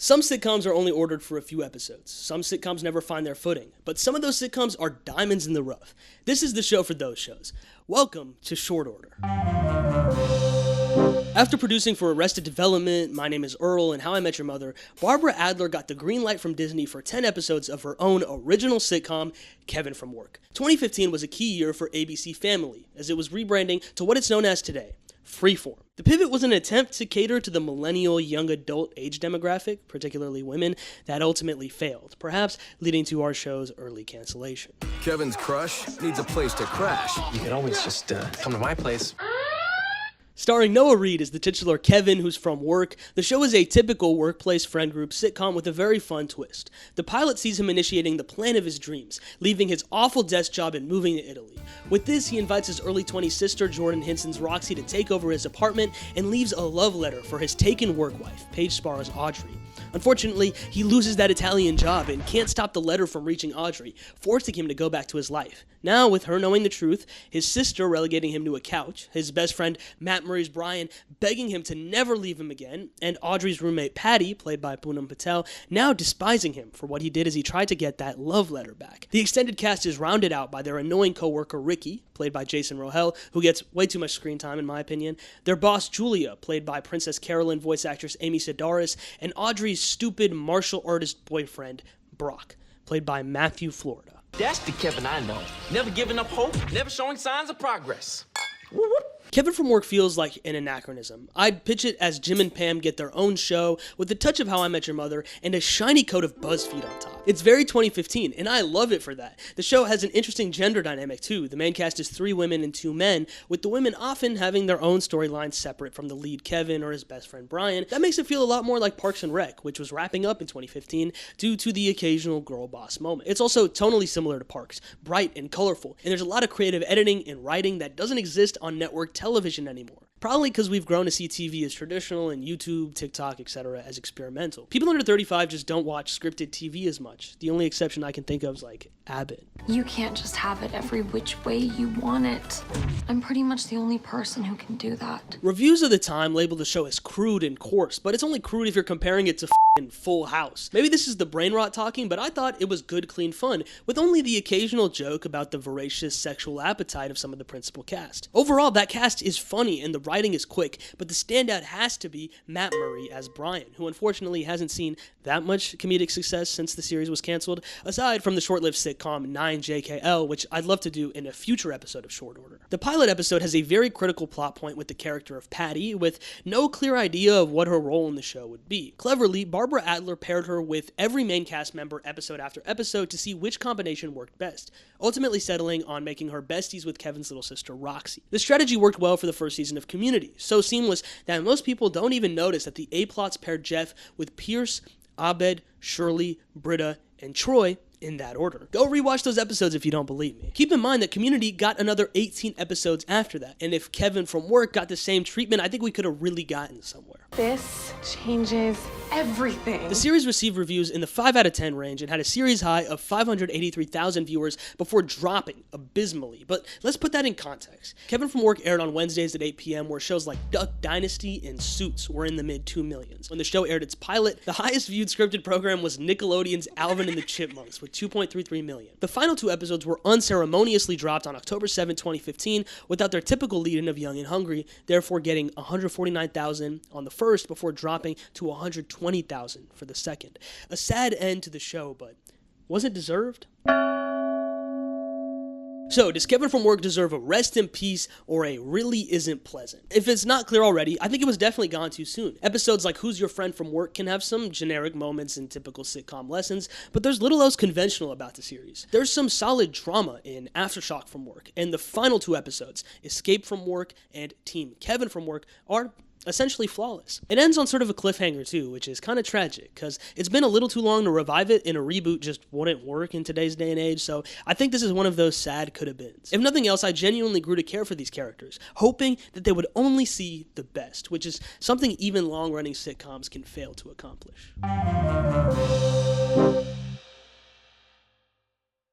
Some sitcoms are only ordered for a few episodes. Some sitcoms never find their footing. But some of those sitcoms are diamonds in the rough. This is the show for those shows. Welcome to Short Order. After producing for Arrested Development, My Name is Earl, and How I Met Your Mother, Barbara Adler got the green light from Disney for 10 episodes of her own original sitcom, Kevin from Work. 2015 was a key year for ABC Family, as it was rebranding to what it's known as today, Freeform. The pivot was an attempt to cater to the millennial young adult age demographic, particularly women, that ultimately failed, perhaps leading to our show's early cancellation. Kevin's crush needs a place to crash. You can always just come to my place. Starring Noah Reid as the titular Kevin, who's from Work, the show is a typical workplace friend group sitcom with a very fun twist. The pilot sees him initiating the plan of his dreams, leaving his awful desk job and moving to Italy. With this, he invites his early 20s sister, Jordan Hinson's Roxy, to take over his apartment and leaves a love letter for his taken work wife, Paige Sparrow's Audrey. Unfortunately, he loses that Italian job and can't stop the letter from reaching Audrey, forcing him to go back to his life. Now, with her knowing the truth, his sister relegating him to a couch, his best friend Matt Murray's Brian begging him to never leave him again, and Audrey's roommate Patty, played by Poonam Patel, now despising him for what he did as he tried to get that love letter back. The extended cast is rounded out by their annoying co-worker Ricky, played by Jason Rohel, who gets way too much screen time in my opinion, their boss Julia, played by Princess Carolyn voice actress Amy Sedaris, and Audrey's stupid martial artist boyfriend, Brock, played by Matthew Florida. That's the Kevin I know. Never giving up hope, never showing signs of progress. Kevin from Work feels like an anachronism. I'd pitch it as Jim and Pam get their own show with a touch of How I Met Your Mother and a shiny coat of BuzzFeed on top. It's very 2015, and I love it for that. The show has an interesting gender dynamic too. The main cast is 3 women and 2 men, with the women often having their own storylines separate from the lead Kevin or his best friend Brian. That makes it feel a lot more like Parks and Rec, which was wrapping up in 2015 due to the occasional girl boss moment. It's also tonally similar to Parks, bright and colorful, and there's a lot of creative editing and writing that doesn't exist on network television anymore. Probably because we've grown to see TV as traditional and YouTube, TikTok, etc. as experimental. People under 35 just don't watch scripted TV as much. The only exception I can think of is like Abbott. You can't just have it every which way you want it. I'm pretty much the only person who can do that. Reviews of the time labeled the show as crude and coarse, but it's only crude if you're comparing it to Full House. Maybe this is the brain rot talking, but I thought it was good, clean fun, with only the occasional joke about the voracious sexual appetite of some of the principal cast. Overall, that cast is funny and the writing is quick, but the standout has to be Matt Murray as Brian, who unfortunately hasn't seen that much comedic success since the series was canceled, aside from the short-lived sitcom 9JKL, which I'd love to do in a future episode of Short Order. The pilot episode has a very critical plot point with the character of Patty, with no clear idea of what her role in the show would be. Cleverly, Barbara Adler paired her with every main cast member episode after episode to see which combination worked best, ultimately settling on making her besties with Kevin's little sister Roxy. This strategy worked well for the first season of Community, so seamless that most people don't even notice that the A-plots paired Jeff with Pierce, Abed, Shirley, Britta, and Troy in that order. Go rewatch those episodes if you don't believe me. Keep in mind that Community got another 18 episodes after that, and if Kevin from Work got the same treatment, I think we could have really gotten somewhere. This changes everything. The series received reviews in the 5 out of 10 range and had a series high of 583,000 viewers before dropping abysmally. But let's put that in context. Kevin from Work aired on Wednesdays at 8 p.m. where shows like Duck Dynasty and Suits were in the mid 2 millions. When the show aired its pilot, the highest viewed scripted program was Nickelodeon's Alvin and the Chipmunks with 2.33 million. The final 2 episodes were unceremoniously dropped on October 7, 2015 without their typical lead-in of Young and Hungry, therefore getting 149,000 on the first before dropping to 120,000 for the second. A sad end to the show, but was it deserved? So, does Kevin from Work deserve a rest in peace or a really isn't pleasant? If it's not clear already, I think it was definitely gone too soon. Episodes like Who's Your Friend from Work can have some generic moments and typical sitcom lessons, but there's little else conventional about the series. There's some solid drama in Aftershock from Work, and the final 2 episodes, Escape from Work and Team Kevin from Work, are essentially flawless. It ends on sort of a cliffhanger too, which is kind of tragic, because it's been a little too long to revive it, and a reboot just wouldn't work in today's day and age, so I think this is one of those sad coulda-beens. If nothing else, I genuinely grew to care for these characters, hoping that they would only see the best, which is something even long-running sitcoms can fail to accomplish.